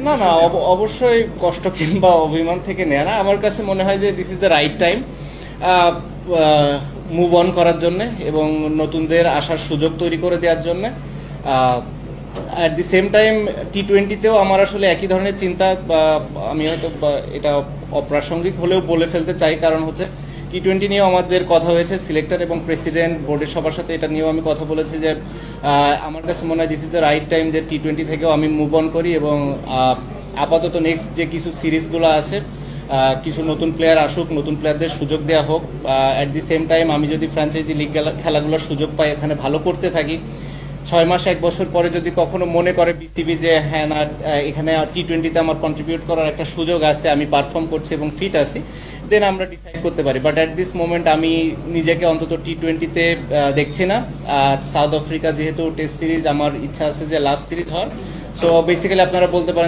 না না, অবশ্যই কষ্ট কিংবা অভিমান থেকে নেয় না। আমার কাছে মনে হয় যে this is the right time move on করার জন্য এবং নতুনদের আসার সুযোগ তৈরি করে দেওয়ার জন্য। অ্যাট দি সেম টাইম টি-20তেও আমার আসলে একই ধরনের চিন্তা, আমি হয়তো এটা অপ্রাসঙ্গিক হলেও বলে ফেলতে চাই, কারণ হচ্ছে টি-20 নিয়েও আমাদের কথা হয়েছে সিলেক্টর এবং প্রেসিডেন্ট বোর্ডের সবার সাথে, এটা নিয়েও আমি কথা বলেছি যে আমার কাছে মনে হয় this is the right time যে টি-20 থেকেও আমি মুভ অন করি এবং আপাতত নেক্সট যে কিছু সিরিজগুলো আছে কিছু নতুন প্লেয়ার আসুক, নতুন প্লেয়ারদের সুযোগ দেওয়া হোক। অ্যাট দি সেম টাইম আমি যদি ফ্র্যাঞ্চাইজি লিগ খেলাগুলোর সুযোগ পাই, এখানে ভালো করতে থাকি, 6 মাস 1 বছর পরে যদি কখনো মনে করে বিসিবি যে হ্যাঁ না এখানে টি-20তে আমার কন্ট্রিবিউট করার একটা সুযোগ আছে, আমি পারফর্ম করছি এবং ফিট আছি, দেন আমরা ডিসাইড করতে পারি। বাট অ্যাট দিস মোমেন্ট আমি নিজেকে অন্তত টি-20তে দেখছি না। আর সাউথ আফ্রিকা যেহেতু টেস্ট সিরিজ, আমার ইচ্ছা আছে যে লাস্ট সিরিজ হওয়ার। সো বেসিক্যালি আপনারা বলতে পারেন যে